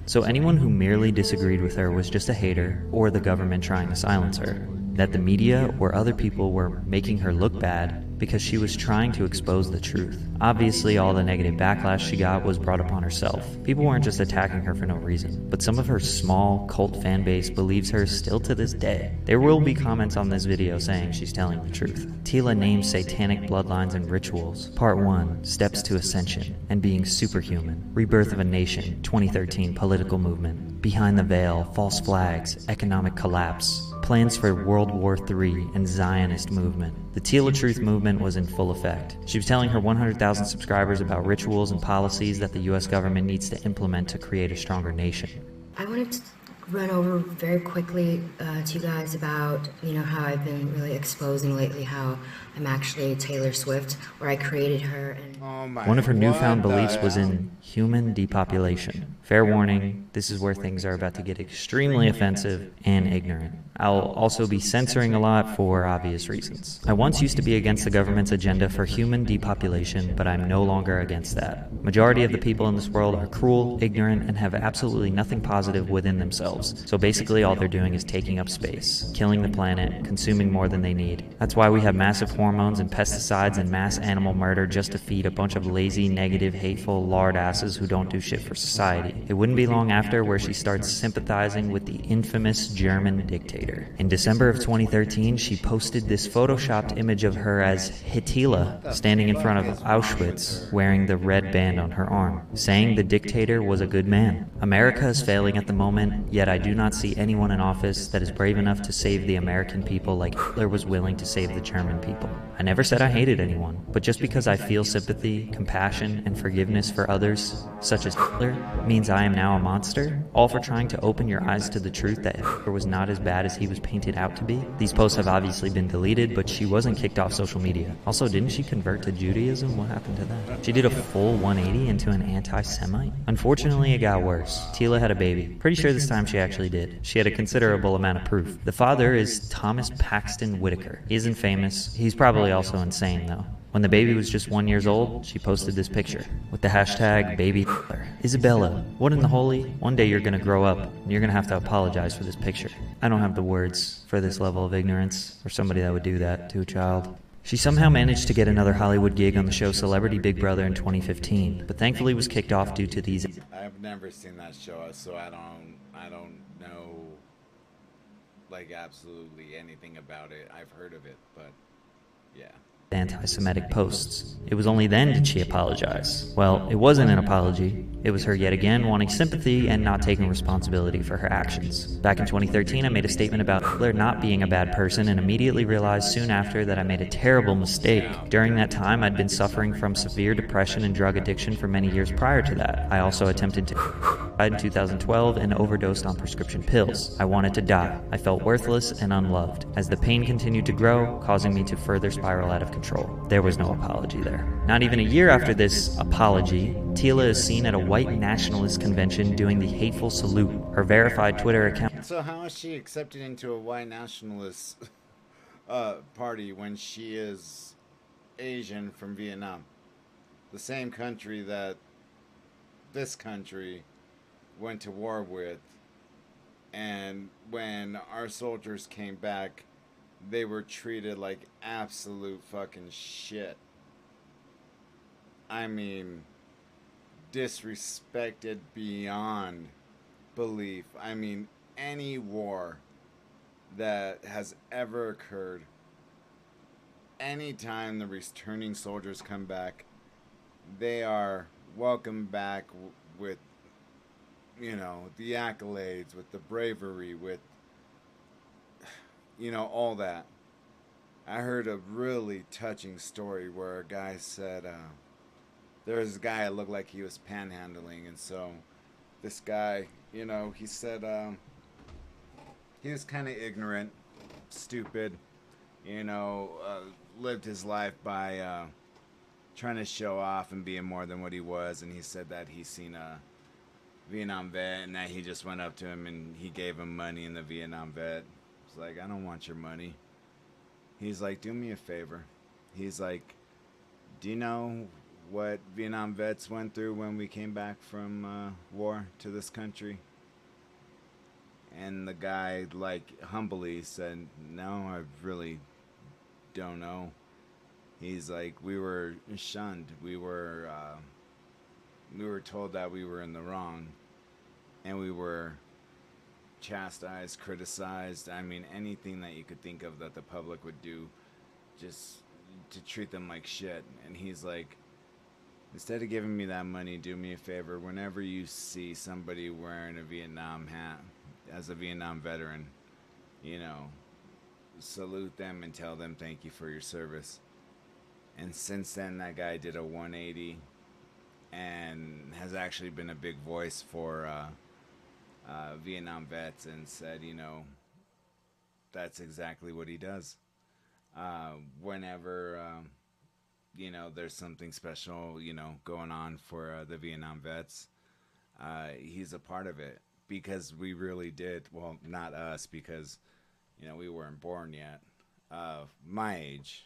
So anyone who merely disagreed with her was just a hater or the government trying to silence her. That the media or other people were making her look bad because she was trying to expose the truth. Obviously, all the negative backlash she got was brought upon herself. People weren't just attacking her for no reason, but some of her small cult fan base believes her still to this day. There will be comments on this video saying she's telling the truth. Tila names satanic bloodlines and rituals. Part 1, Steps to Ascension and Being Superhuman. Rebirth of a Nation, 2013 political movement. Behind the Veil, False Flags, Economic Collapse. Plans for World War III and Zionist movement. The Tila Truth movement was in full effect. She was telling her 100,000 subscribers about rituals and policies that the US government needs to implement to create a stronger nation. I wanted to run over very quickly to you guys about, how I've been really exposing lately how I'm actually Taylor Swift, where I created her. And one of her newfound beliefs was in human depopulation. Fair warning, this is where things are about to get extremely offensive and ignorant. I'll also be censoring a lot for obvious reasons. I once used to be against the government's agenda for human depopulation, but I'm no longer against that. Majority of the people in this world are cruel, ignorant, and have absolutely nothing positive within themselves. So basically all they're doing is taking up space, killing the planet, consuming more than they need. That's why we have massive hormones and pesticides and mass animal murder just to feed a bunch of lazy, negative, hateful lard asses who don't do shit for society. It wouldn't be long after where she starts sympathizing with the infamous German dictator. In December of 2013, she posted this photoshopped image of her as Hitler standing in front of Auschwitz wearing the red band on her arm, saying the dictator was a good man. America is failing at the moment, yet I do not see anyone in office that is brave enough to save the American people like Hitler was willing to save the German people. I never said I hated anyone, but just because I feel sympathy, compassion, and forgiveness for others, such as Hitler, means I am now a monster? All for trying to open your eyes to the truth that Hitler was not as bad as he was painted out to be? These posts have obviously been deleted, but she wasn't kicked off social media. Also, didn't she convert to Judaism? What happened to that? She did a full 180 into an anti-Semite? Unfortunately, it got worse. Tila had a baby. Pretty sure this time she actually did. She had a considerable amount of proof. The father is Thomas Paxton Whitaker. He isn't famous. He's probably also insane, though. When the baby was just 1 year old, she posted this picture with the hashtag Baby Hitler. Isabella, what in the holy? One day you're gonna grow up and you're gonna have to apologize for this picture. I don't have the words for this level of ignorance or somebody that would do that to a child. She somehow managed to get another Hollywood gig on the show Celebrity Big Brother in 2015, but thankfully was kicked off due to these. I've never seen that show, so I don't know like absolutely anything about it. I've heard of it, but yeah. anti-Semitic posts. It was only then did she apologize. Well, it wasn't an apology. It was her yet again wanting sympathy and not taking responsibility for her actions. Back in 2013, I made a statement about Hitler not being a bad person and immediately realized soon after that I made a terrible mistake. During that time, I'd been suffering from severe depression and drug addiction for many years prior to that. I also attempted to in 2012 and overdosed on prescription pills. I wanted to die. I felt worthless and unloved, as the pain continued to grow, causing me to further spiral out of control. There was no apology there. Not even a year after this apology, Tila is seen at a white nationalist convention doing the hateful salute. Her verified Twitter account. So how is she accepted into a white nationalist party when she is Asian from Vietnam? The same country that this country went to war with, and when our soldiers came back, they were treated like absolute fucking shit. I mean, disrespected beyond belief. I mean, any war that has ever occurred, anytime the returning soldiers come back, they are welcomed back with, you know, the accolades, with the bravery, with, you know, all that. I heard a really touching story where a guy said, there was a guy that looked like he was panhandling, and so this guy, you know, he said he was kind of ignorant, stupid, you know, lived his life by trying to show off and being more than what he was, and he said that he seen a Vietnam vet, and that he just went up to him and he gave him money, and the Vietnam vet was like, I don't want your money. He's like, do me a favor. He's like, do you know what Vietnam vets went through when we came back from war to this country? And the guy, like, humbly said, no, I really don't know. He's like, we were shunned. We were told that we were in the wrong, and we were chastised, criticized. I mean, anything that you could think of that the public would do just to treat them like shit. And he's like, instead of giving me that money, do me a favor. Whenever you see somebody wearing a Vietnam hat as a Vietnam veteran, you know, salute them and tell them thank you for your service. And since then, that guy did a 180 and has actually been a big voice for Vietnam vets, and said, you know, that's exactly what he does. Whenever, you know, there's something special, you know, going on for the Vietnam vets, he's a part of it, because we really did, well, not us, because, you know, we weren't born yet. My age,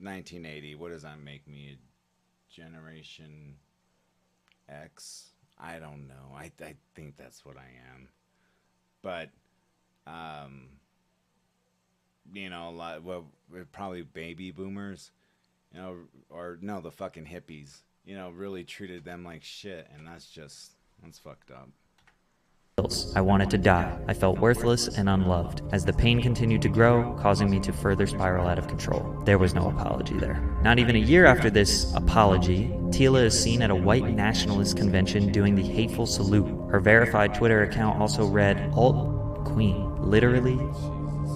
1980, what does that make me? A Generation X? I don't know. I think that's what I am. But, you know, a lot, well, probably baby boomers, you know, or no, the fucking hippies, you know, really treated them like shit, and that's fucked up. I wanted to die. I felt worthless and unloved, as the pain continued to grow, causing me to further spiral out of control. There was no apology there. Not even a year after this apology, Tila is seen at a white nationalist convention doing the hateful salute. Her verified Twitter account also read, Alt Queen. Literally,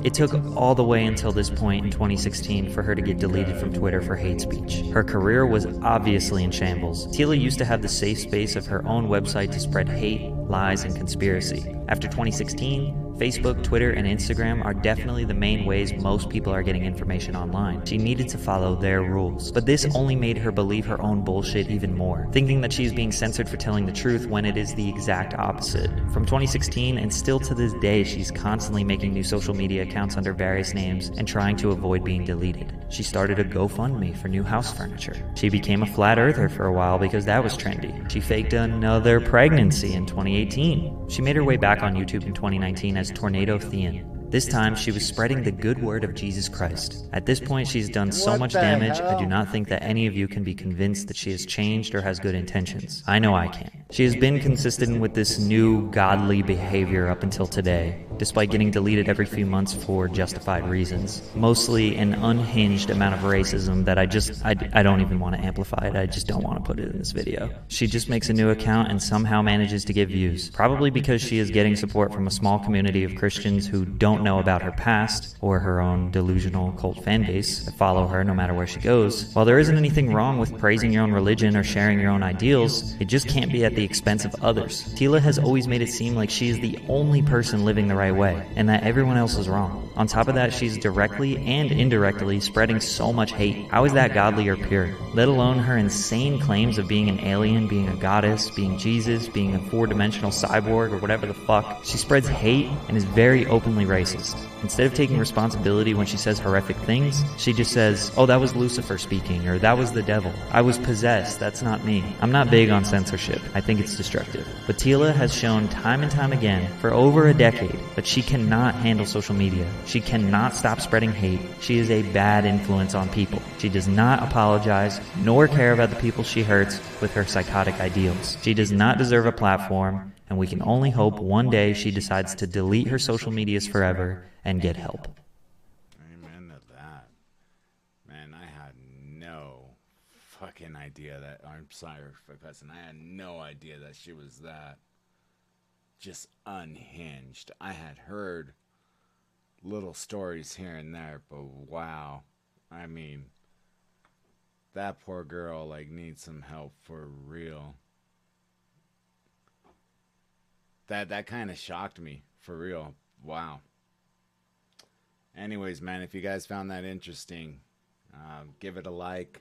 it took all the way until this point in 2016 for her to get deleted from Twitter for hate speech. Her career was obviously in shambles. Tila used to have the safe space of her own website to spread hate, lies, and conspiracy. After 2016, Facebook, Twitter, and Instagram are definitely the main ways most people are getting information online. She needed to follow their rules. But this only made her believe her own bullshit even more, thinking that she's being censored for telling the truth when it is the exact opposite. From 2016 and still to this day, she's constantly making new social media accounts under various names and trying to avoid being deleted. She started a GoFundMe for new house furniture. She became a flat earther for a while because that was trendy. She faked another pregnancy in 2018. She made her way back on YouTube in 2019 as Tornado Thean. This time, she was spreading the good word of Jesus Christ. At this point, she's done so much damage, I do not think that any of you can be convinced that she has changed or has good intentions. I know I can't. She has been consistent with this new godly behavior up until today, despite getting deleted every few months for justified reasons. Mostly an unhinged amount of racism that I don't even want to amplify it. I just don't want to put it in this video. She just makes a new account and somehow manages to get views, probably because she is getting support from a small community of Christians who don't know about her past or her own delusional cult fan base that follow her no matter where she goes. While there isn't anything wrong with praising your own religion or sharing your own ideals, it just can't be at the expense of others. Tila has always made it seem like she is the only person living the right way, and that everyone else is wrong. On top of that, she's directly and indirectly spreading so much hate. How is that godly or pure? Let alone her insane claims of being an alien, being a goddess, being Jesus, being a four-dimensional cyborg, or whatever the fuck. She spreads hate and is very openly racist. Instead of taking responsibility when she says horrific things, she just says, oh, that was Lucifer speaking, or that was the devil. I was possessed, that's not me. I'm not big on censorship. I think it's destructive. But Tila has shown time and time again, for over a decade, that she cannot handle social media. She cannot stop spreading hate. She is a bad influence on people. She does not apologize, nor care about the people she hurts with her psychotic ideals. She does not deserve a platform, and we can only hope one day she decides to delete her social medias forever and get help. Amen to that. Man, I had no fucking idea that, I'm sorry for cussing, I had no idea that she was that just unhinged. I had heard little stories here and there, but wow. I mean, that poor girl, like, needs some help for real. That kind of shocked me, for real. Wow. Anyways, man, if you guys found that interesting, give it a like.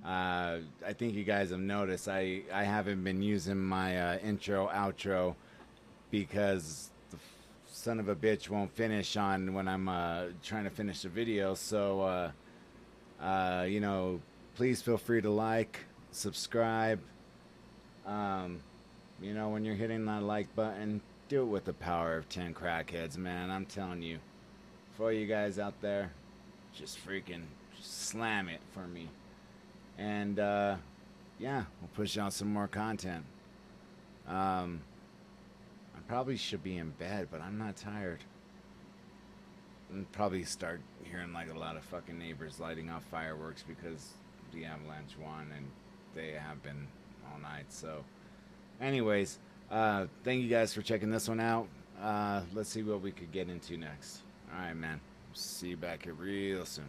I think you guys have noticed I haven't been using my intro, outro, because the son of a bitch won't finish on when I'm trying to finish the video. So, you know, please feel free to like, subscribe. You know, when you're hitting that like button, do it with the power of 10 crackheads, man. I'm telling you. For you guys out there, just freaking slam it for me. And, yeah, we'll push out some more content. I probably should be in bed, but I'm not tired. And probably start hearing like a lot of fucking neighbors lighting off fireworks because the Avalanche won and they have been all night. So, anyways, thank you guys for checking this one out. Let's see what we could get into next. All right, man. See you back here real soon.